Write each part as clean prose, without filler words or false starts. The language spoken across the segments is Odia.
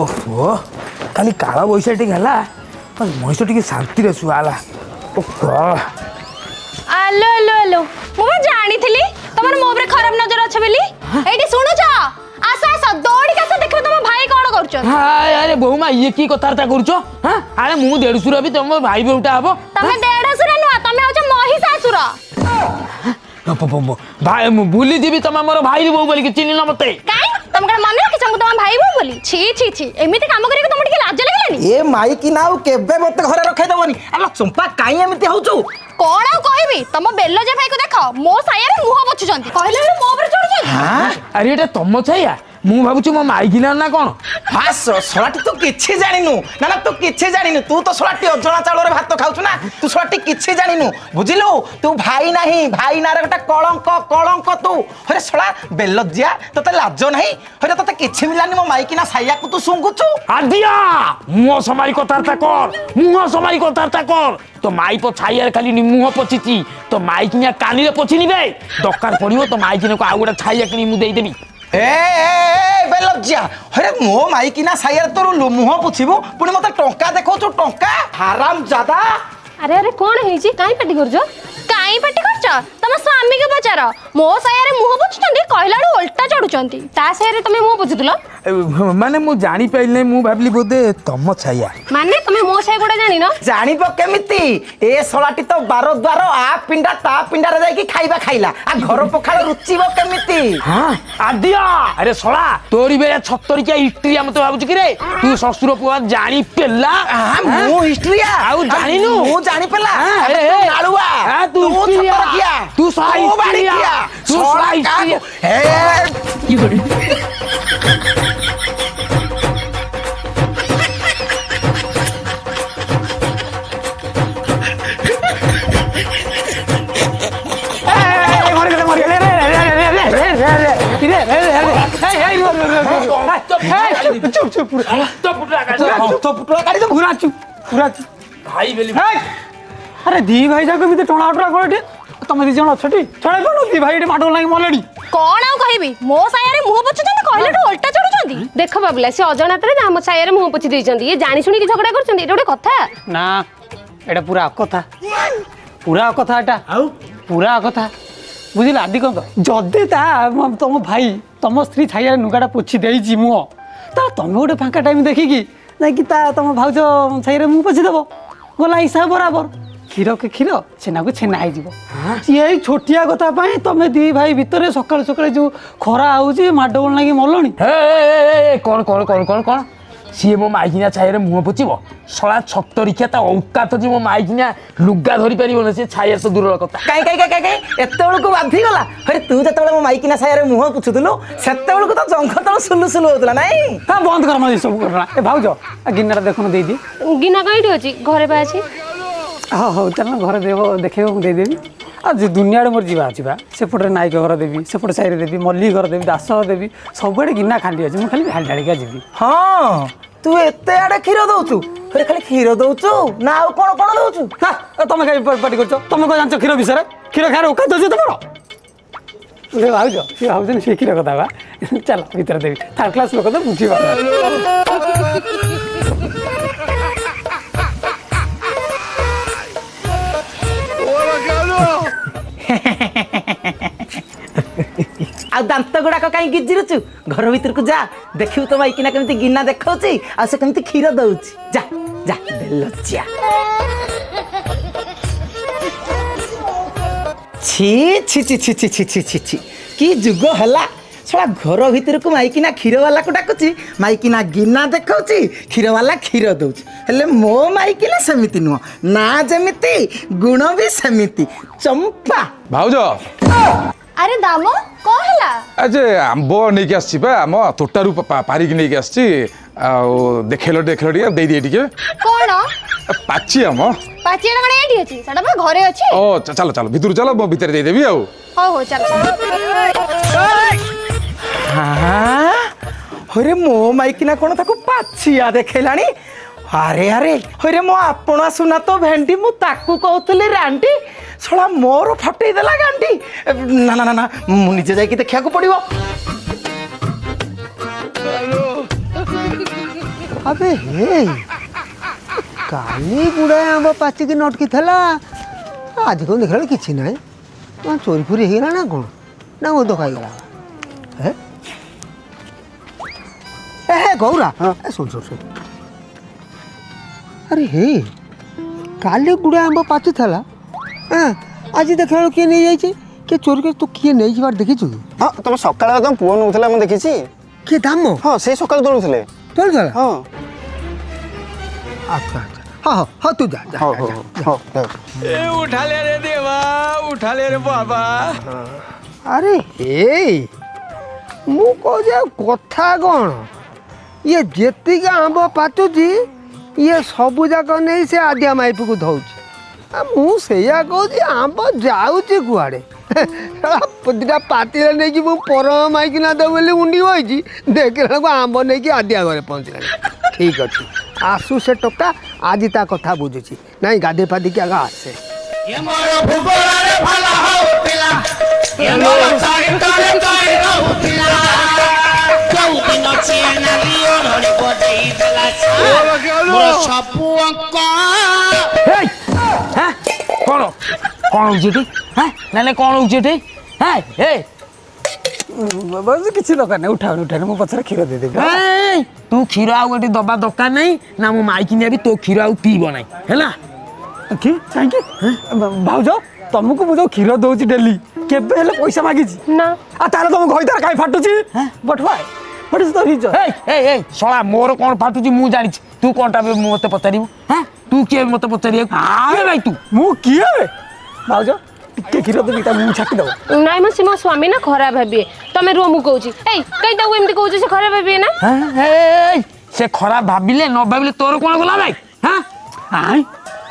ओहो खाली काला बैसा टे है मनीष टे शांति शुआला आलो आलो आलो मु जानी थी तुम मो पर खराब नजर अच्छे बोली एठी सुनुछ आस आस दौड़ी आस देख तुम भाई कौन कर अरे बहुमा ये की कथबार्ता करुच हाँ अरे मु देढ़शुर भी तुम भाई बेटा हम तुम देढ़शुर नुह तुम हो महिषासुर भाई भूली जी तुम मोर भाई बो बोल चिन्ह न मत तुम कौन मन रखी तुम भाई बो बोली छी छी छी एमिति काम करिक तुम टिके लाज लागलानी ए माई की नाउ केबे मते घरे रखै दबनी अला चंपा काई एमिति होचू कौन आ कहबी तुम बेल्लो जे भाई को देख मो साया रे मुह पोछुचंती कहले मो पर चढ़ुचंती हां अरे एटा तुम छाया मु भाबुछु मो माइकिना ना कोन हां सोलाटी तू किछि जानिनु ना ना तू किछि जानिनु तू तो सोलाटी अजणा चाउल रे भात खाउछु ना तू सोलाटी किछि जानिनु बुझिलु तू भाई नाही भाई ना रे गोटा कलंक तू अरे सोला बेल्लजिया तते लाज नाही अरे तते किछि मिलानी मो माइकिना साया को तू सुंगुछु आदिया मुह समाई कथबार्ता कर मुह समाई कथबार्ता कर तो माई पो छाइयार खाली मुह पोछिची तो माइकिना कानी रे पोछिनी बे दरकार पड़िबो तो माइकिना को आ गोटा छाइया किनी मु देई देबी ए बेलज्जा अरे मो माइकिना सायर तोर मुह पुछिबो पुणी मते टंका देखौछु टंका हराम जादा अरे अरे कौन है जी काई पार्टी करजो काई पार्टी करछ तम स्वामी के पचार मो साया रे मुह पोछुचंती कहलाडू उल्टा चढ़ुचंती ता साया रे तमे मुह पोछुतलो माने मु जानी पाइले मु भाबली बोधे तम छाया माने तमे मो साया गोडा जानी न जानिबो केमिति ए सलाटी तो बारो द्वार आ पिंडा ता पिंडा रे जाई की खाइबा खाइला आ घर पखाल रुचिबो केमिति हां आदिया अरे सोला तोरी बेया 76 क्या हिस्ट्रिया मते भाबुछ कि रे तू ससुर पुआ जानी पेला हां मु हिस्ट्रिया आउ जानिनु मु जानी पेला अरे नालुआ हां तू हिस्ट्रिया तू साई हिस्ट्रिया तू साई हिस्ट्रिया हे की बड़ी अरे दी भाई जाको भी टणा उठरा कोटे तुम दी जण अछटी छळे कोन दी भाई माडो लागी मलेडी कौन आ कहबी मो साया रे मुह पोछुचंती कहलाडू उल्टा चढ़ुचंती देख बाबुला से अजणातरे हम साया रे मुह पोछि देइचंती ये जानी सुनी की झगड़ा करचंती एटा गोटे कथा ना एटा पूरा कथा एटा आउ पूरा कथा बुझिल आदि कोन जदे ता तुम भाई तुम स्त्री छाया नुगाटा पोछि देइची मुह ता तुम गोटे फांका टाइम देखि की ना कि ता तुम भाउजो छाया रे मुह पोछि देबो गोला हिसाब बराबर क्षीर के क्षीर छेना को छेना ये छोटिया कथा पाए तुम दी भाई भितर सकाल सकाल जो खरा आउची माडोल लागी मलणी कौन कौन कौन कौन कौन सी मो माइकिना छाइरे मुह पोछिबो सला 76 ता औकात जी मो माइकिना लुगा धरि परिबो न से छाइर तो दूर कथा काई काई काई काई एतेबेल को बाधी गला अरे तू जतेबेल मो माइकिना साया रे मुह पुछुतलु सेतेबेल को तो जंख तळ सुलु सुलु होतला नाही हां बंद कर मजे सब करना ए भाउजो गिन्नारा देखन देई दी गिना कइठी अछि घरे बा अछि हाँ हाँ चल घर देव देखे देदेवी आज दुनिया मोर जावा सेपटे नायक घर देवी सेपटे साइड देवी मल्ली घर देवी दास घर देवी सबुआड़े गिना खाली अच्छे मुझे खाली ढालिका जी हाँ तू एते आड़े क्षीर दउचु अरे खाली क्षीर दउचु ना आ कोन कोन दउचु हां तुम कहीं पार्टी करछ तुम को जानछ क्षीर विषय क्षीर खाएर ओका दउछ तमरो रे भाउजो से भाउजन से क्षीर कथा बा चल भीतर देवी थर्ड क्लास लोक तो बुझिबा आ दांत गुड़ाक कहीं गिजिरुचु घर भीतर को जा देखिबु तो माइकिना केमती गिना देखौची आ से केमती क्षीर दउची जा जा बेलचिया छी छी छी छी छी छी छी छी छी की जुग हला छला घर भीतर को माइकिना क्षीर वाला को डाकुची माइकिना गिना देखौची क्षीर वाला क्षीर दउची हेले मो माइकिना समिति नुह ना जेमिति गुण भी समिति चंपा भाउजो अरे दामो को हला अजे आंब नहीं आसी आम तोटारू पारिक नहीं आसी देखेल देखेल दे दिए टिके कोन पाची आम पाचिया माने एठी अछि सडा बा घरे अछि ओ चलो चलो भीतर चलो मो भीतर दे देबी आउ हो चल हाँ अरे मो माइकिना कोन ताको पाचिया देखेलानी ଆରେ ଆରେ ହଇରେ ମୋ ଆପଣ ସୁନା ତ ଭେଣ୍ଡି ମୁଁ ତାକୁ କହୁଥିଲି ରାଣ୍ଡି ଶଳା ମୋର ଫଟେଇ ଦେଲା ଗାଣ୍ଡି ନା ନା ନା ନା ମୁଁ ନିଜେ ଯାଇକି ଦେଖିବାକୁ ପଡିବ। अबे हे काली गुड़ाए आंब पाचिकी नटकी थला आज कौन देखला किछि नाही चोरी फुरी हेगला ना कौन ना वो तो खाई गला हे ए गौरा सुन सुन सुन अरे हे काली गुड़ाए आंब पाची थला आज देखला किए नहीं जाइछे के चोरी के तू किए नहीं जिबार देखिछु ହଁ ତମ ସକାଳେ ତମ ପୁଅ ନଉଥିଲା ମୁଁ ଦେଖିଛି। के दाम ହଁ ସେଇ ସକାଳେ ତୋଳୁଥିଲେ। चल चल ହଁ अच्छा अच्छा हाँ हाँ हाँ तू जा जा, ହଉ जा, ହଉ जा, ହଉ ହଉ ଏ ଉଠାଲେ ରେ ଦେବା ଉଠାଲେ ରେ ବାବା अरे हे मु कहे कथा कौन ये जेतिक आंब पाचुची ये सबू जाक नहीं से आदिया माइप को धौची मुझे कहूँ आंब जाऊँच कुआड़े दुटा पाती नहीं मुझ पर माइकिना दे बोली उंडी बही देखला आंब नहीं आदिया घरे पहुँचला ठीक अच्छे आसू से टोका आज ता कथा बुझुची नहीं गाधे पादी के आगे आसे କଣ କଣ ହଉଛି ଏଠି ନା କଣ ହଉଛି ଏଠି କିଛି ଦରକାର ନାହିଁ ଉଠାଉନି ଉଠାଉନି ମୁଁ ପଛରେ କ୍ଷୀର ଦେଇଦେବି। ତୁ କ୍ଷୀର ଆଉ ଏଠି ଦବା ଦରକାର ନାହିଁ ନା ମୁଁ ମାଇକି ନେବି ତୋ କ୍ଷୀର ଆଉ ପିଇବ ନାହିଁ ହେଲା। କି କାହିଁକି ଭାଉଜ ତମକୁ ମୁଁ ଯୋଉ କ୍ଷୀର ଦଉଛି ଡେଲି କେବେ ହେଲେ ପଇସା ମାଗିଛି ନା ଆଉ ତାହେଲେ ତମ ଘଇତାର କାଇଁ ଫାଟୁଛି but why what is the reason? ଶଳା ମୋର କଣ ଫାଟୁଛି ମୁଁ ଜାଣିଛି ତୁ କଣଟା ମତେ ପଚାରିବୁ ତୁ କିଏ ମତେ ପଚାରିବାକୁ ଭାଇ ତୁ ମୁଁ କିଏ ଭାଉଜ ଟିକେ କ୍ଷୀର ଦେବି ତା ମୁଁ ଛାଟି ଦବ ନାଇଁ ମ ସେ ମୋ ସ୍ୱାମୀ ନା ଖରାପ ଭାବିବେ ତମେ ରୁହ ମୁଁ କହୁଛି ଏଇ କାଇଁ ତାକୁ ଏମିତି କହୁଛି ସେ ଖରାପ ଭାବିବେ ନା ସେ ଖରାପ ଭାବିଲେ ନ ଭାବିଲେ ତୋର କଣ ଗଲା ଭାଇ ଆଇ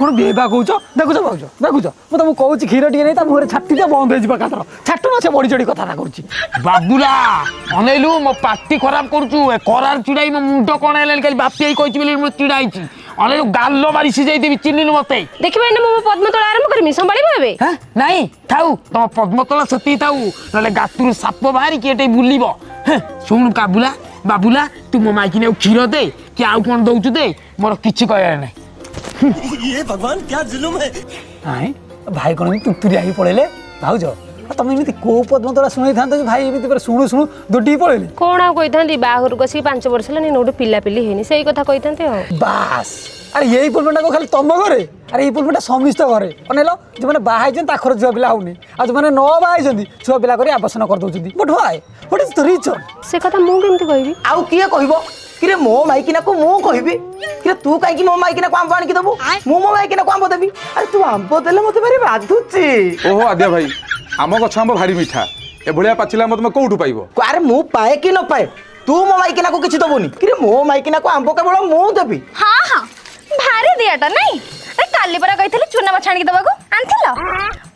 କଣ ବେବା କହୁଛ ଦେଖୁଛ ଭାଉଜ ଦେଖୁଛ ମୁଁ ତମକୁ କହୁଛି କ୍ଷୀର ଟିକେ ନେଇ ତା ମୁହଁରେ ଛାଟି ଦିଅ ବନ୍ଦ ହେଇଯିବ କାତର ଛାଟୁ ନା ସେ ବଢି ଚଢି କଥାଟା କରୁଛି ବାବୁଲା ଅନେଇଲୁ ମୋ ପାଟି ଖରାପ କରୁଛୁ ଏ କରାର ଚିଡାଇ ମୋ ମୁଣ୍ଡ କଣ ହେଲାଣି କାଲି ବାପି ଆଇ କହିଛି ବୋଲି ମୁଁ ଚିଡା ହେଇଛି ଅନେଇଲୁ ଗାଲ ମାରି ସିଝେଇଦେବି ଚିହ୍ନିନୁ ମତେ ଦେଖିବ ଏଇନା ମୁଁ ପଦ୍ମତୋଳା ଆରମ୍ଭ କରିମି ସମ୍ଭାଳିବ ଏବେ ନାଇଁ ଥାଉ ତମ ପଦ୍ମତଳ ସେତିକି ଥାଉ ନହେଲେ ଗାତରୁ ସାପ ବାହାରିକି ଏଠି ବୁଲିବ ଶୁଣୁ କାବୁଲା ବାବୁଲା ତୁ ମୋ ମାଇକିନି ଆଉ କ୍ଷୀର ଦେ କି ଆଉ କଣ ଦଉଛୁ ଦେ ମୋର କିଛି କହିବାର ନାହିଁ ଭାଇ କଣ ତୁତୁରିଆ ହେଇ ପଳେଇଲେ ଭାଉଜ ତମେ ଏମିତି କୋଉ ପଦ୍ମତଳା ଶୁଣେଇଥାନ୍ତ ଯେ ଭାଇ ଏମିତି ପୁରା ଶୁଣୁ ଶୁଣୁ ଦୋଟିକି ପଳେଇଲେ କଣ ଆଉ କହିଥାନ୍ତି ବାହାଘରକୁ ଆସିକି 5 ବର୍ଷ ହେଲାନି ଗୋଟେ ପିଲାପିଲି ହେଇନି ସେଇ କଥା କହିଥାନ୍ତି ଆଉ ବାସ୍ ଆରେ ଏଇ ପୋଲମେଣ୍ଟା ଖାଲି ତମ ଘରେ ଆରେ ଏଇ ପୋଲମେଣ୍ଟା ସମସ୍ତ ଘରେ ଅନେଇଲ ଯୋଉମାନେ ବାହା ହେଇଛନ୍ତି ତାଙ୍କର ଛୁଆ ପିଲା ହଉନି ଆଉ ଯୋଉମାନେ ନ ବାହା ହେଇଛନ୍ତି ଛୁଆ ପିଲା କରି ଆବାସନ କରିଦଉଛନ୍ତି but why what is the reason? ସେ କଥା ମୁଁ କେମିତି କହିବି ଆଉ କିଏ କହିବ କିରେ ମୋ ମାଇକିନାକୁ ମୁଁ କହିବି କିରେ ତୁ କାହିଁକି ମୋ ମାଇକିନାକୁ ଆମ୍ବ ଆଣିକି ଦେବୁ ମୁଁ ମୋ ମାଇକିନାକୁ ଆମ୍ବ ଦେବି ଆରେ ତୁ ଆମ୍ବ ଦେଲେ ମତେ ଭାରି ବାଧୁଛି। ଓହୋ ଆଦ୍ୟା ଭାଇ ଆମ ଗଛ ଆମ୍ବ ଭାରି ମିଠା ଏଭଳିଆ ପାଚିଲା ଆମ୍ବ ତମେ କୋଉଠୁ ପାଇବ? ଆରେ ମୁଁ ପାଏ କି ନ ପାଏ ତୁ ମୋ ମାଇକିନାକୁ କିଛି ଦବୁନି କିରେ ମୋ ମାଇକିନାକୁ ଆମ୍ବ କେବଳ ମୁଁ ଦେବି। ହଁ ହଁ ଭାରି ଦିଆଟା ନାଇଁ କାଲି ପରା କହିଥିଲି ଚୁନା ମାଛ ଆଣିକି ଦେବାକୁ ଆଣିଥିଲ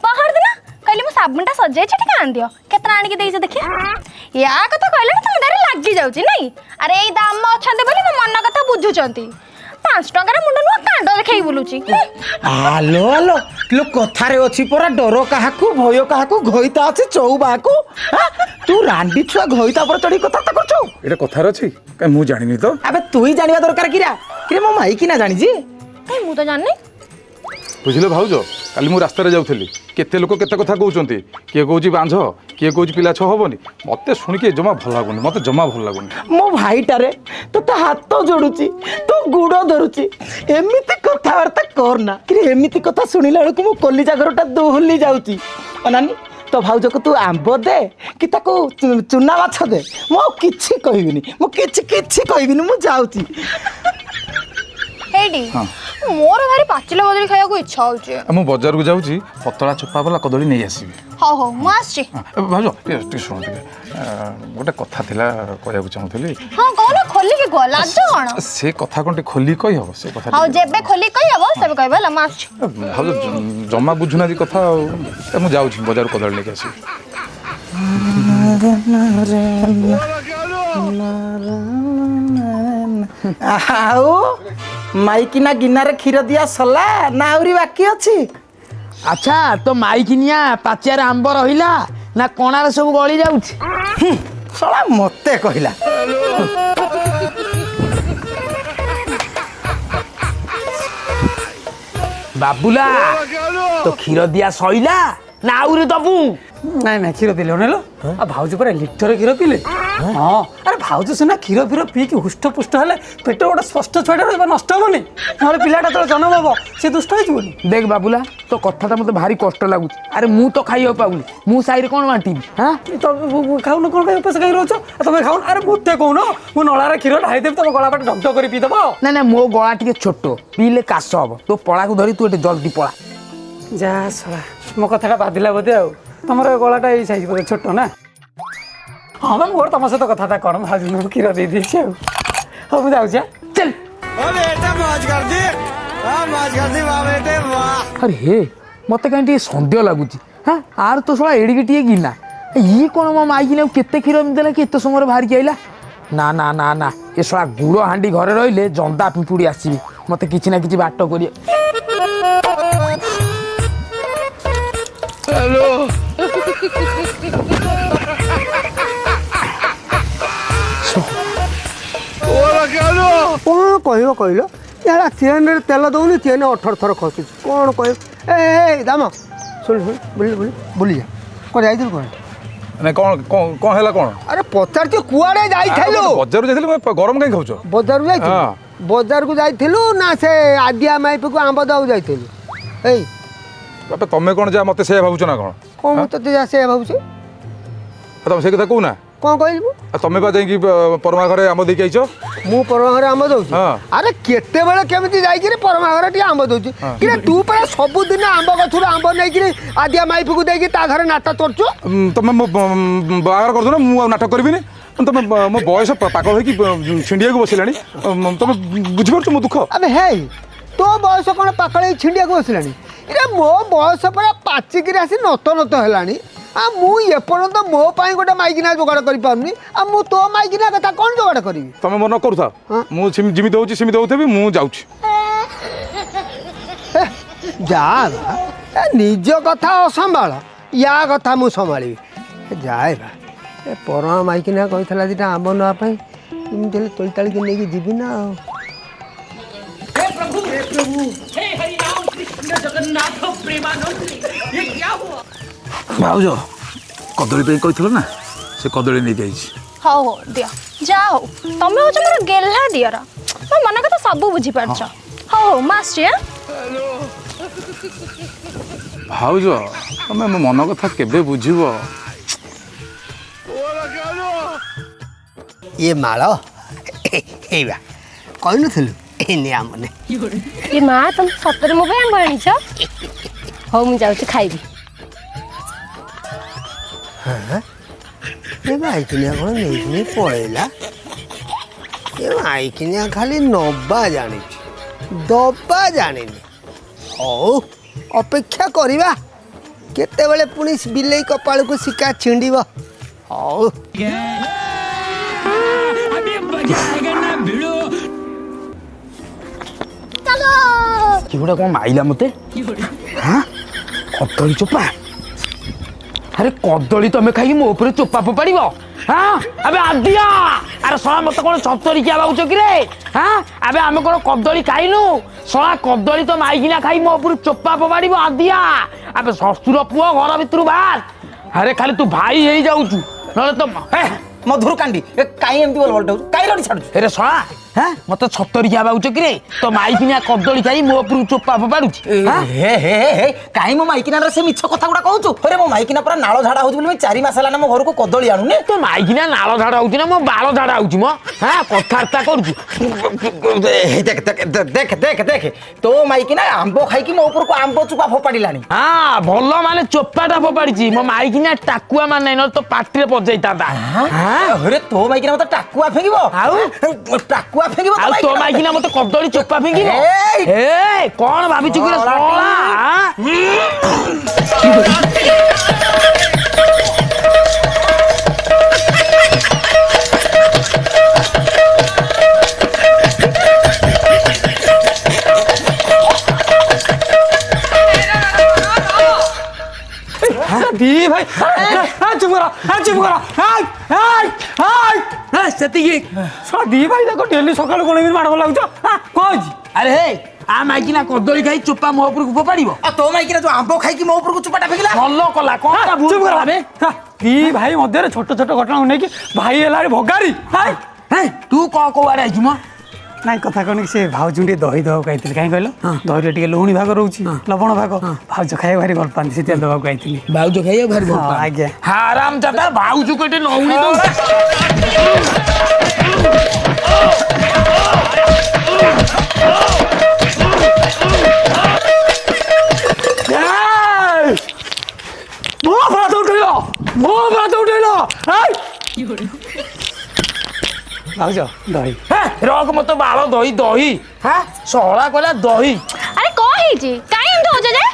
ପହରଦିନ କହିଲି ମୁଁ ସାବୁନଟା ସଜାଇଛି ଟିକେ ଆଣିଦିଅ କେତେ ଆଣିକି ଦେଇଛ ଦେଖିଆ ୟା କଥା କହିଲେ ତମ ଦେହରେ ଲାଗି ଯାଉଛି ନାଇଁ ଆରେ ଏଇ ଦାମ ଅଛନ୍ତି ବୋଲି ମୋ ମନ କଥା ବୁଝୁଛନ୍ତି 5 ଟଙ୍କାର ମୁଣ୍ଡ ନୁହଁ କାଣ୍ଡ ଦେଖେଇ ବୁଲୁଛି ଆଲୋ ଆଲୋ ଲୋ କଥାରେ ଅଛି ପରା ଡର କାହାକୁ ଭୟ କାହାକୁ ଘଇତା ଅଛି ଚଉବାହାକୁ ତୁ ରାଣ୍ଡି ଛୁଆ ଘଇତା ଉପରେ ଚଢି କଥାବାର୍ତ୍ତା କରୁଛୁ ଏଇଟା କଥାରେ ଅଛି କାଇଁ ମୁଁ ଜାଣିନି ତ ଆବେ ତୁ ହିଁ ଜାଣିବା ଦରକାର କିରା କିରେ ମୋ ମାଇକିନା ଜାଣିଛି କାଇଁ ମୁଁ ତ ଜାଣିନି ବୁଝିଲ ଭାଉଜ କାଲି ମୁଁ ରାସ୍ତାରେ ଯାଉଥିଲି କେତେ ଲୋକ କେତେ କଥା କହୁଛନ୍ତି କିଏ କହୁଛି ବାଞ୍ଝ କିଏ କହୁଛି ପିଲା ଛଅ ହବନି ମତେ ଶୁଣିକି ଜମା ଭଲ ଲାଗୁନି ମତେ ଜମା ଭଲ ଲାଗୁନି ମୋ ଭାଇଟାରେ ତୋତେ ହାତ ଯୋଡୁଛି ତୋ ଗୁଡ ଧରୁଛି ଏମିତି କଥାବାର୍ତ୍ତା କରନା କିରେ ଏମିତି କଥା ଶୁଣିଲା ବେଳକୁ ମୋ କଲିଜା ଘରଟା ଦୋହଲି ଯାଉଛି ଅନାନି तो भाउज को तू आंब दे कि ताको चुना माछ दे मु किछि कहबिनी मु किछि कहबिनी मु जाउची एडी मोर भारी पाचिला कदली खाया को इच्छा होचे मु बाजार को जाउची पतला चोपा वाला कदली नहीं आसीबी हो हो मु आछी भाउज टे सुन गोटे कथा थिला कहया को चाहूथली हां कोन खोली के गला जण से कथा कोनटे खोली कहि हबो से कथा हां जेबे खोली कहि हबो सब कहबे ला माछ भाउज जम्मा बुझुना जी कथा मु जाउची बाजार कदली लेके आसी आओ ମାଇକିନା ଗିନାରେ କ୍ଷୀର ଦିଆ ସଲା ନା ଆହୁରି ବାକି ଅଛି? ଆଚ୍ଛା ତୋ ମାଇକିନିଆ ପାଚିଆରେ ଆମ୍ବ ରହିଲା ନା କଣାରେ ସବୁ ଗଳି ଯାଉଛି? ଶଳା ମତେ କହିଲା। ବାବୁଲା ତ କ୍ଷୀର ଦିଆ ସଇଲା ନା ଆହୁରି ଦବୁ? ନାଇଁ ନାଇଁ କ୍ଷୀର ଦେଲେ ଅନେଲ ଆଉ ଭାଉଜ ପରା ଲିଟର କ୍ଷୀର ପିଇଲେ। ହଁ ଆରେ ଭାଉଜ ସିନା କ୍ଷୀର ଫିର ପିଇକି ହୁଷ୍ଟପୁଷ୍ଟ ହେଲେ ପେଟ ଗୋଟେ ସ୍ପଷ୍ଟ ଛୁଆଟା ରହିବ, ନଷ୍ଟ ହବନି। ନହେଲେ ପିଲାଟା ଯେତେବେଳେ ଜନ୍ମ ହବ ସେ ଦୁଷ୍ଟ ହେଇଯିବନି। ଦେଖ ବାବୁଲା ତୋ କଥାଟା ମତେ ଭାରି କଷ୍ଟ ଲାଗୁଛି। ଆରେ ମୁଁ ତ ଖାଇବାକୁ ପାଉନି, ମୁଁ ସାହିରେ କ'ଣ ବାଣ୍ଟିବି? ହଁ ତମେ ଖାଉନ କ'ଣ ପାଇଁ ଉପାସ କାହିଁ ରହୁଛ? ତମେ ଖାଉନ? ଆରେ ମୋତେ କହୁନ ମୁଁ ନଳାରେ କ୍ଷୀର ଢାଳିଦେବି ତମ ଗଳା ପାଟେ ଢକ କରି ପିଇଦବ। ନା ନା ମୋ ଗଳା ଟିକେ ଛୋଟ, ପିଇଲେ କାଶ ହବ। ତୋ ପଳାକୁ ଧରି ତୁ ଏଠି ଜଲ୍ଦି ପଳା। ଯାହା ଶଳା ମୋ କଥାଟା ବାଧିଲା ବୋଧେ ଆଉ। ତମର ଗଳାଟା ଏଇ ସାଇଜ୍ ବୋଧେ ଛୋଟ ନା? ହଁ ବା ମୋର ତମ ସହିତ କଥାଟା କ'ଣ ଭାଉଜଙ୍କୁ କ୍ଷୀର ଦେଇଦେଇଛି ଆଉ। ହଉ ମୁଁ ଯାଉଛି। ଚାଲ। ଆରେ ହେ ମତେ କାହିଁ ଟିକେ ସନ୍ଦେହ ଲାଗୁଛି। ହଁ ଆର ତ ଶଳା ଏଡ଼ିକି ଟିକେ ଗିନା, ଇଏ କ'ଣ ମୋ ମାଇକିନାକୁ କେତେ କ୍ଷୀର ଦେଲା କି ଏତେ ସମୟରେ ବାହାରିକି ଆଇଲା? ନା ନା ନା ନା ଏ ଶଳା ଗୁଡ଼ ହାଣ୍ଡି ଘରେ ରହିଲେ ଜନ୍ଦା ପିମ୍ପୁଡ଼ି ଆସିବି। ମତେ କିଛି ନା କିଛି ବାଟ କରିବ। ହ୍ୟାଲୋ କ'ଣ କହିବ କହିଲ? ଏଇଟା ଚେନ୍ରେ ତେଲ ଦେଉନି, ଚେନ୍ 18 ଥର ଖସୁଛି। କ'ଣ କହିବ? ଏ ଦାମ ଶୁଣି ଶୁଣି ବୁଲି ଯା। କ'ଣ ଯାଇଥିଲୁ କ'ଣ? ନାଇଁ କ'ଣ ହେଲା କ'ଣ? ଆରେ ପଚାରୁଛୁ କୁଆଡ଼େ ଯାଇଥିଲୁ? ବଜାରକୁ ଯାଇଥିଲି। ଗରମ କାହିଁ ଖାଉଛ? ବଜାରକୁ ଯାଇଥିଲୁ? ବଜାରକୁ ଯାଇଥିଲୁ ନା ସେ ଆଦିଆ ମାଇପକୁ ଆମ୍ବ ଦେବାକୁ ଯାଇଥିଲୁ? ଏଇ ବାପା ତମେ କ'ଣ ଯାହା ମତେ ସେଇଆ ଭାବୁଛ ନା କ'ଣ? କ'ଣ ମୁଁ ତତେ ଯା ସେଇଆ ଭାବୁଛି? ତମେ ସେଇ କଥା କହୁନା? କ'ଣ କହିଲୁ? ତମେ ବା ଯାଇକି ପରମା ଘରେ ଆମ୍ବ ଦେଇକି ଆଇଛ। ମୁଁ ପରମା ଘରେ ଆମ୍ବ ଦଉଛି? ଆରେ କେତେବେଳେ କେମିତି ଯାଇକିରି ପରମା ଘରେ ଟିକେ ଆମ୍ବ ଦଉଛି କି ତୁ ପରା ସବୁଦିନ ଆମ୍ବ ଗଛରୁ ଆମ୍ବ ନେଇକିରି ଆଦିଆ ମାଇପକୁ ଦେଇକି ତା ଘରେ ନାଟ ତୋରୁଛୁ। ତମେ ମୋ ବାହାଘର କରିଦો ନା, ମୁଁ ଆଉ ନାଟକ କରିବିନି। ତମେ ମୋ ବୟସ ପାଗଳ ହେଇକି ଛିଣ୍ଡିବାକୁ ବସିଲାଣି। ତମେ ବୁଝିପାରୁଛ ମୋ ଦୁଃଖ? ଆବେ ହେଇ ତୋ ବୟସ କ'ଣ ପାକଳ ହେଇ ଛିଣ୍ଡିବାକୁ ବସିଲାଣି? ଏରେ ମୋ ବୟସ ପରା ପାଚିକିରି ଆସି ନତ ନତ ହେଲାଣି। ଆଉ ମୁଁ ଏପର୍ଯ୍ୟନ୍ତ ମୋ ପାଇଁ ଗୋଟେ ମାଇକିନା ଯୋଗାଡ଼ କରିପାରୁନି, ଆଉ ମୁଁ ତୋ ମାଇକିନା କଥା କ'ଣ ଯୋଗାଡ଼ କରିବି? ତମେ ମନ କରୁଥାଅ, ମୁଁ ଯେମିତି ହଉଛି ସେମିତି ହଉଥିବି। ମୁଁ ଯାଉଛି। ଯା ବା ନିଜ କଥା ଅସମ୍ଭାଳ, ୟା କଥା ମୁଁ ସମ୍ଭାଳିବି। ଯାଏ ବା ଏ ପରମା ମାଇକିନା କହିଥିଲା ଦିଟା ଆମ୍ବ ନେବା ପାଇଁ, ଏମିତି ହେଲେ ତୋଳି ତାଳିକି ନେଇକି ଯିବି ନା ଆଉ। ଭାଉଜ କଦଳୀ ପାଇଁ କହିଥିଲ ନା, ସେ କଦଳୀ ନେଇକି ଆଇଛି। ହଉ ହଉ ଦିଅ, ଯାହା ହଉ ତମେ ହଉଛ ମୋର ଗେହ୍ଲା ଦିଅର। ମୋ ମନ କଥା ସବୁ ବୁଝିପାରୁଛ। ହଉ ହଉ ମୁଁ ଆସୁଛି। ଭାଉଜ ତମେ ମୋ ମନ କଥା କେବେ ବୁଝିବ? ଇଏ ମାଳ ଏଇବା କହିନଥିଲୁ ଏନେ ଆମନେ। ଏ ମା ତମେ ସତରେ ମୋ ପାଇଁ ଆମ୍ବ ଆଣିଛ? ହଉ ମୁଁ ଯାଉଛି ଖାଇବି। ଏ ମାଇକିନିଆ କ'ଣ ନେଇକିନି ପଳେଇଲା? ଏ ମାଇକିନିଆ ଖାଲି ନବା ଜାଣିଛି, ଦବା ଜାଣିନି। ହଉ ଅପେକ୍ଷା କରିବା, କେତେବେଳେ ପୁଣି ବିଲେଇ କପାଳକୁ ଶିକା ଛିଣ୍ଡିବ। ହଉ କି ଗୋଟେ କ'ଣ ମାଇଲା ମତେ? ହଁ କଦଳୀ ଚୋପା? ଆରେ କଦଳୀ ତମେ ଖାଇକି ମୋ ଉପରେ ଚୋପା ଫୋପାଡ଼ିବ? ହଁ ଆବେ ଆଦିଆ, ଆରେ ଶଳା ମତେ କ'ଣ ଛତରିକିଆ ଭାବୁଛ କିରେ? ହଁ ଆବେ ଆମେ କ'ଣ କଦଳୀ ଖାଇନୁ? ଶଳା କଦଳୀ ତ ମାଇକିନା ଖାଇ ମୋ ଉପରେ ଚୋପା ଫୋପାଡ଼ିବ ଆଦିଆ। ଆବେ ଶ୍ୱଶୁର ପୁଅ ଘର ଭିତରୁ ବାହାର। ଆରେ ଖାଲି ତୁ ଭାଇ ହେଇଯାଉଛୁ, ନହେଲେ ତ ମଧୁର କାଣ୍ଡି କାଇଁ ଏମିତି ବଲ ବଲଟା ହଉଛି? କାଇଁ ରଡ଼ି ଛାଡୁଛୁ? ଏରେ ଶଳା হ্যাঁ মতো ছত্তরিকিয়া ভাবুছ কি রে? তো মাইকিনিয়া কদলী খাই ମୋ ଉପରୁ ଚୋପା ଫୋପାଡୁଛି। ହେ ହେ ହେ କାଇଁ ମୋ ମାଇକିନାର ସେ ମିଛ କଥା ଗୁଡା କହୁଛୁ? ଆରେ ମୋ ମାଇକିନା ପୁରା ନାଳ ଝାଡା ହଉଛି ବୋଲି 4 ମାସ ହେଲା ନା ମୋ ଘରକୁ କଦଳୀ ଆଣୁନି। তো ମାଇକିନିଆ ନାଳ ଝାଡା ହଉଛି ନା ମୋ ବାଳ ଝାଡା ହଉଛି ମ? হ্যাঁ କଥାବାର୍ତ୍ତା କରୁଛୁ। ଦେଖ ଦେଖ ଦେଖ ଦେଖ ତୋ ମାଇକିନା ଆମ୍ବ ଖାଇକି ମୋ ଉପରକୁ ଆମ୍ବ ଚୋପା ଫୋପାଡ଼ିଲାଣି। ହଁ ଭଲ ମାନେ ଚୋପାଟା ଫୋପାଡିଛି। ମୋ ମାଇକିନିଆ ଟାକୁଆ ମାନେ ନହେଲେ ତ ପାଟିରେ ପଜାଇଥାନ୍ତା। ଆରେ ତୋ ମାଇକିନା ମତେ ଟାକୁଆ ଫିଙ୍ଗିବ? ଆଉ ଟାକୁଆ ଫିଙ୍ଗିବ ଆଉ ତୋ ମାଇକିନା ମତେ କଦଳୀ ଚୋପା ଫିଙ୍ଗିବ? ଏ କଣ ଭାବିଛୁ କି ରେ ଶଳା? ଚୁପ କର ସେତିକି ଦି ଭାଇ ଦେଖ ଡେଲି ସକାଳୁ କଣ ଏମିତି ମାଡ଼ ଲାଗୁଛ କଣ ହେଇଛି? ଆରେ ହେ ଆ ମାଇକିନା କଦଳୀ ଖାଇ ଚୋପା ମୋ ଉପରକୁ ଫୋପାଡ଼ିବ ଆଉ ତୋ ମାଇକିନା ଯୋଉ ଆମ୍ବ ଖାଇକି ମୋ ଉପରକୁ ଚୁପାଟା ଫିଙ୍ଗିଲା ଭଲ କଲା କଣ ଚୁପ କର ଦି ଭାଇ ମଧ୍ୟରେ ଛୋଟ ଛୋଟ ଘଟଣାକୁ ନେଇକି ଭାଇ ହେଲା ଭଗାରି ତୁ କଣ କୋଉଆଡେ ଆଇଛୁ ମ ନାଇଁ କଥା କଣ କି ସେ ଭାଉଜ ଟିକେ ଦହି ଦେବାକୁ ଆଇଥିଲି କାହିଁ କହିଲ ଦହିରେ ଟିକେ ଲହୁଣୀ ଭାଗ ରହୁଛି ଲବଣ ଭାଗ ଭାଉଜ ଖାଇବା ଭାରି ଭଲ ପାଆନ୍ତି ସେଥିପାଇଁ ଦେବାକୁ ଆଇଥିଲି ଭାଉଜ ଖାଇବାକୁ ଭାରି ଭଲ ପାଆନ୍ତି। ଆଜ୍ଞା ହାରାମ ଚାଟା ଭାଉଜ କେଟେ ନଉନି ଦଉଛି ମୋ ଭାତ ଉଠେଇଲ ଭାଉଜ ଦହି ରଖ ମତେ ବାଳ ଦହି ଦହି ସହଳା କହିଲା ଦହି ଆରେ କଣ ହେଇଛି କାଇଁ ଏମିତି ହଉଛ ଯେ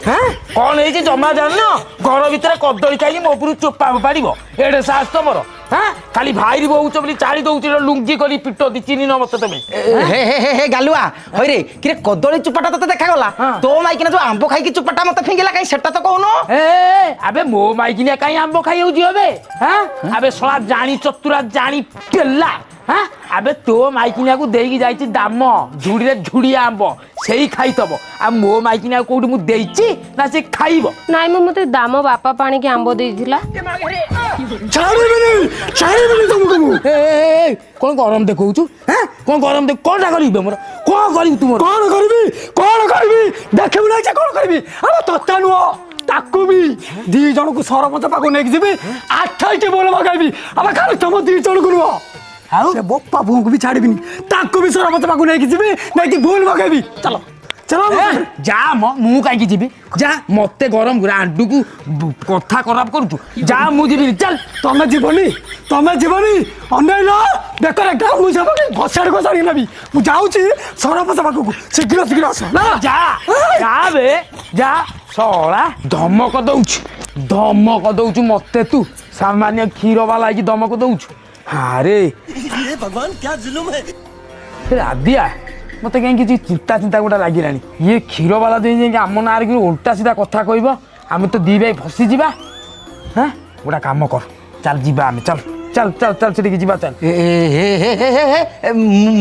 କଣ ହେଇଛି ଜମା ଜାଣିନ ଘର ଭିତରେ କଦଳୀ ଖାଇକି ମୋ ଉପରୁ ଚୋପା ଫୋପାଡ଼ିବ ଏଡେ ସାହସ ତମର ଖାଲି ଭାଇରି ବହୁଛ ବୋଲି ଚାଳି ଦଉଛି ଲୁଙ୍ଗି କରି ପିଟ ଦି ଚିହ୍ନି ନ ମତେ ତମେ ହେ ଗାଲୁଆ ହଇରେ କିରେ କଦଳୀ ଚୁପାଟା ତତେ ଦେଖାଗଲା ତୋ ମାଇକିନା ଯୋଉ ଆମ୍ବ ଖାଇକି ଚୁପାଟା ମତେ ଫିଙ୍ଗିଲା କାଇଁ ସେଟା ତ କହୁନୁ ଆବେ ମୋ ମାଇକିନିଆ କାଇଁ ଆମ୍ବ ଖାଇଯାଉଛି ଏବେ ଆବେ ଶଳା ଜାଣି ଚତୁରା ଜାଣି ପେଲା ଆବେ ତୋ ମାଇକିନିଆକୁ ଦେଇକି ଯାଇଛି ଦାମ ଝୁଡିରେ ଝୁଡିଆ ଆମ୍ବ ସେଇ ଖାଇଥବ ଆଉ ମୋ ମାଇକିନିଆକୁ କୋଉଠି ମୁଁ ଦେଇଛି ନା ସେ ଖାଇବ ନାଇଁ ମୁଁ ମତେ ଦାମ ବାପା ପାଣିକି ଆମ୍ବ ଦେଇଥିଲା ଛାଡ଼ିବିନି ତମକୁ ମୁଁ କଣ ଗରମ ଦେଖଉଛୁ କଣ ଗରମ ଦେଖ କଣଟା କରିବି ମୋର କଣ କରିବି ତୁମର କଣ କରିବି ଦେଖିବୁ ନା କଣ କରିବି ଆମ ତତା ନୁହଁ ତାକୁ ବି ଦି ଜଣକୁ ସରପଞ୍ଚ ପାଖକୁ ନେଇକି ଯିବି 8ଟି ବୋଲ ମଗାଇବି ଆମେ ଖାଲି ତମ ଦି ଜଣକୁ ନୁହଁ ଆଉ ସେ ବୋପା ପୁଅଙ୍କୁ ବି ଛାଡ଼ିବିନି ତାକୁ ବି ସରପଞ୍ଚ ପାଖକୁ ନେଇକି ଯିବି ନେଇକି ଭୁଲ ମଗାଇବି ଚାଲ ଯା ମୁଁ କାହିଁକି ଯିବି ଯା ମତେ ଗରମ ଆଣ୍ଡୁକୁ କଥା ଖରାପ କରୁଛୁ ଯା ମୁଁ ଯିବିନି ଚାଲ ତମେ ଯିବନି ଅନେଇଲ ବେକରେ ଗାମୁଛା ପକେଇ ଘଷାଡ଼ି ନେବି ମୁଁ ଯାଉଛି ସରପଞ୍ଚ ପାଖକୁ ଶୀଘ୍ର ଆସ ନା ଯା ବେ ଯା ଶଳା ଧମକ ଦଉଛୁ ମତେ ତୁ ସାମାନ୍ୟ କ୍ଷୀର ବାଲା ହେଇକି ଧମକ ଦଉଛୁ ଆରେ ଭଗବାନ କ୍ୟା ଜୁଲୁମ ହେ ରାଧିଆ ମତେ କାହିଁ କିଛି ଚିନ୍ତା ଗୋଟେ ଲାଗିଲାଣି ଇଏ କ୍ଷୀର ବାଲା ଦେଇ ଯାଇକି ଆମ ନାଁରେ କି ଓଲଟା ସିଧା କଥା କହିବ ଆମେ ତ ଦି ଭାଇ ଫସିଯିବା ଗୋଟେ କାମ କର ଚାଲ ଯିବା ଆମେ ଚାଲ ସେଠିକି ଯିବା ଚାଲ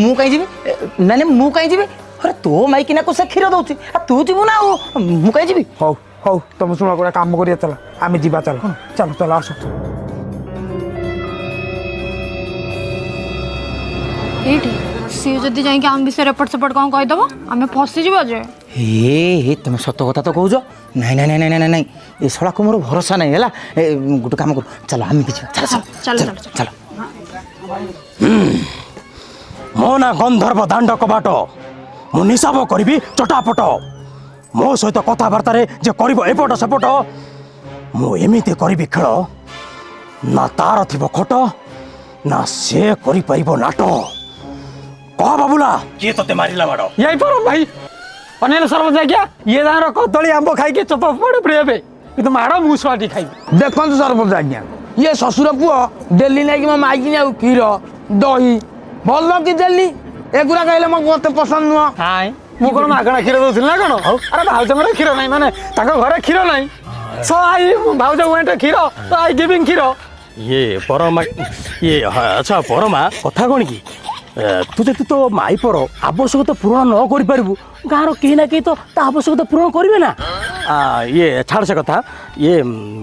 ମୁଁ କାହିଁ ଯିବି ନାଇଁ ମୁଁ କାହିଁ ଯିବି ଆରେ ତୋ ମାଇକିନାକୁ ସେ କ୍ଷୀର ଦଉଛି ଆଉ ତୁ ଯିବୁ ନା ଆଉ ମୁଁ କାହିଁ ଯିବି ହଉ ତମେ ଶୁଣ ଗୋଟେ କାମ କରିବା ଚାଲ ଆମେ ଯିବା ଚାଲ ଆସ ଏଇଠି ସିଏ ଯଦି ଯାଇକି ଆମ ବିଷୟରେ ଏପଟ ସେପଟ କଣ କହିଦବ ଆମେ ଫସିଯିବ ଯେ ହେ ତମେ ସତ କଥା ତ କହୁଛ ନାଇଁ ଏ ଶଳାକୁ ମୋର ଭରସା ନାହିଁ ହେଲା ଗୋଟେ କାମ କରୁ ଚାଲ ଆମେ ବି ଯିବା ଚାଲ ମୋ ନା ଗନ୍ଧର୍ବ ଦାଣ୍ଡ କବାଟ ମୁଁ ନିଶାବ କରିବି ଚଟାପଟ ମୋ ସହିତ କଥାବାର୍ତ୍ତାରେ ଯେ କରିବ ଏପଟ ସେପଟ ମୁଁ ଏମିତି କରିବି ଖେଳ ନା ତାର ଥିବ ଖଟ ନା ସେ କରିପାରିବ ନାଟ କହ ବାବୁଲା କିଏ ତତେ ମାରିଲା ମାଡ଼ यही पर भाई अनिल सरपंच आज्ञा ये दार कदली आंब खाई चोप पड़े पड़े किंतु माड़ मुसुआटी खाई देखो सरपंच आज्ञा ये शशुर पुओ डेली नहीं मो माइकी ना क्षीर दही भल कि डेली एगुड़ा कहले मत पसंद नुह हाय मु कोन मागणा क्षीर दउथिल ना कोन अरे भाउज मरे क्षीर नाही माने ताको घरे क्षीर नाही सो आई भाउज वेंट क्षीर तो आई गिविंग क्षीर ये परमा ये अच्छा परमा कथा कौन कि तू जब तो माई पर आवश्यकता पूरण न कर पारू गाँव कहीं ना कहीं तो आवश्यकता पूरण करेंगे ना ये छाड़ से कथा ये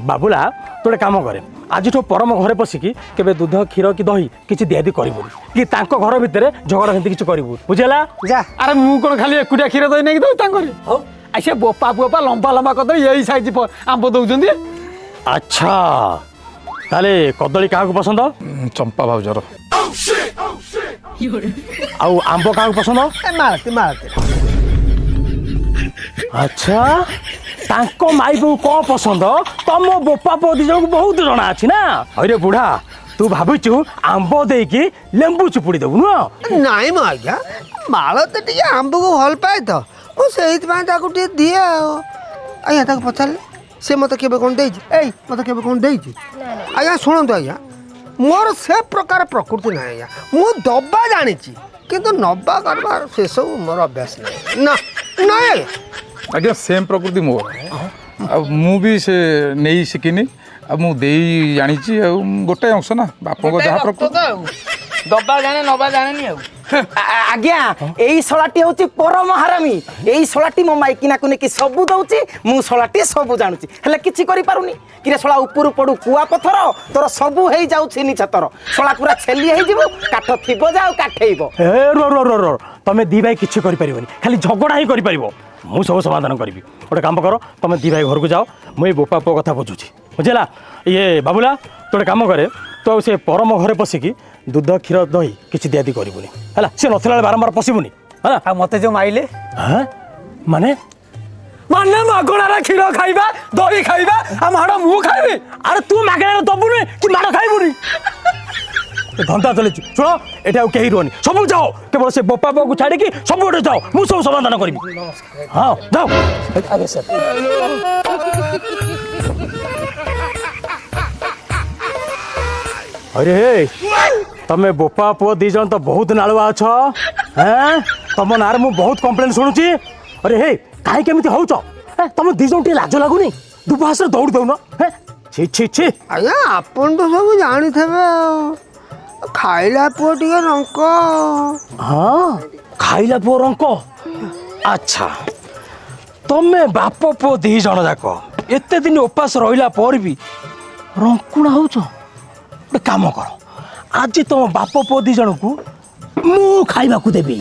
बाबुला तू गोटे काम करे आज परम घरे पशिकी केबे दूध क्षीर कि दही किसी दियादी करूँ कि घर भितर झगड़ा सेमती किसी करूँ बुझेगा जा अरे मु कोन खाली एकुटिया क्षीर दही नहीं दउ तांकरे आ से बोपा बोपा लंबा लंबा कदली यही साइज आंब दउजंदी अच्छा ताले कदली क्या पसंद चंपा भाउजर आउ आंब क्या पसंद मालती अच्छा तांको माई बहू कौन पसंद तम बोपा पो दी जन बहुत जना अच्छी ना अरे बुढ़ा तू भावुचु आंब देकी लेंबू चुपुड़ी देबु नुह नाई मो आज्ञा माल तो टे आंब को भल पाए तो मुझे दिए आज्ञा ताको पचारे से मत के कौन दे मत के कौन दे आज्ञा शुणु आज्ञा मोर से प्रकार प्रकृति ना आज्ञा मु दबा जानी किंतु नबा कारबार से सब मोर अभ्यास ना आज्ञा सेम प्रकृति मोर आ मु भी से नहीं शिखिनी ଆଉ ମୁଁ ଦେଇ ଜାଣିଛି ଆଉ ଗୋଟେ ଅଂଶ ନା ବାପଙ୍କ ଯାହା ପ୍ରକୃତି ଦବା ଜାଣେ ନବା ଜାଣେନି ଆଉ ଆଜ୍ଞା ଏଇ ଶଳାଟି ହଉଛି ପରମ ହାରାମି। ଏଇ ଶଳାଟି ମୋ ମାଇକିନାକୁ ନେଇକି ସବୁ ଦଉଛି, ମୁଁ ଶଳାଟି ସବୁ ଜାଣୁଛି ହେଲେ କିଛି କରିପାରୁନି। କିରେ ଶଳା ଉପରୁ ପଡୁ କୁଆ ପଥର, ତୋର ସବୁ ହେଇଯାଉଛି ନିଛତର। ଶଳା ପୁରା ଛେଲି ହେଇଯିବୁ, କାଠ ଥିବ ଯେ ଆଉ କାଠେଇବ। ଏ ର ତମେ ଦି ଭାଇ କିଛି କରିପାରିବନି, ଖାଲି ଝଗଡ଼ା ହିଁ କରିପାରିବ। ମୁଁ ସବୁ ସମାଧାନ କରିବି। ଗୋଟେ କାମ କର, ତମେ ଦି ଭାଇ ଘରକୁ ଯାଅ, ମୁଁ ଏଇ ବୋପା ପୁଅ କଥା ବୁଝୁଛି, ବୁଝିଲା? ଇଏ ବାବୁଲା ତୁ ଗୋଟେ କାମ କରେ, ତୁ ଆଉ ସେ ପରମ ଘରେ ପଶିକି ଦୁଧ କ୍ଷୀର ଦହି କିଛି ଦିଆଦି କରିବୁନି ହେଲା। ସେ ନଥିଲା ବେଳେ ବାରମ୍ବାର ପଶିବୁନି ହେଲା। ଆଉ ମତେ ଯୋଉ ମାଇଲେ ହଁ ମାନେ ମାନେ ମାଗଣାରେ କ୍ଷୀର ଖାଇବା ଦହି ଖାଇବା ଆଉ ମାଡ଼ ମୁଁ ଖାଇବି। ଆରେ ତୁ ମାଗଣାରେ ଦବୁନି କି ମାଡ଼ ଖାଇବୁନି? ଧନ୍ଦା ଚଲେଇଛୁ। ଶୁଣ ଏଠି ଆଉ କେହି ରୁହନି, ସବୁ ଯାଅ, କେବଳ ସେ ବୋପା ପୁଅକୁ ଛାଡ଼ିକି ସବୁ ଗୋଟେ ଯାଅ, ମୁଁ ସବୁ ସମାଧାନ କରିବି। ହଁ ଯାଅ। ଆଜ୍ଞା ସାର୍। अरे तमे बोपा पुओ दी जन तो बहुत नालुआ अछ हैं। तम नार मु बहुत कंप्लेन शुणुची। अरे हे काहे केमिति होउछ? तम दी जन टी लाज लागुनी? दुपास रे दौड़ दउन हैं। छी छी छी। ଆଜ୍ଞା ଆପଣ ତ ସବୁ ଜାଣିଥିବେ ଆଉ ଖାଇଲା ପୁଅ ଟିକେ ରଙ୍କ। हाँ खाइला पुओ रंक। अच्छा तमे बाप पुओ दी जन जाक एते दिन उपास रहिला पर भी रंकुणा होउछ। ଗୋଟେ କାମ କର, ଆଜି ତମ ବାପ ପୁଅ ଦି ଜଣକୁ ମୁଁ ଖାଇବାକୁ ଦେବି।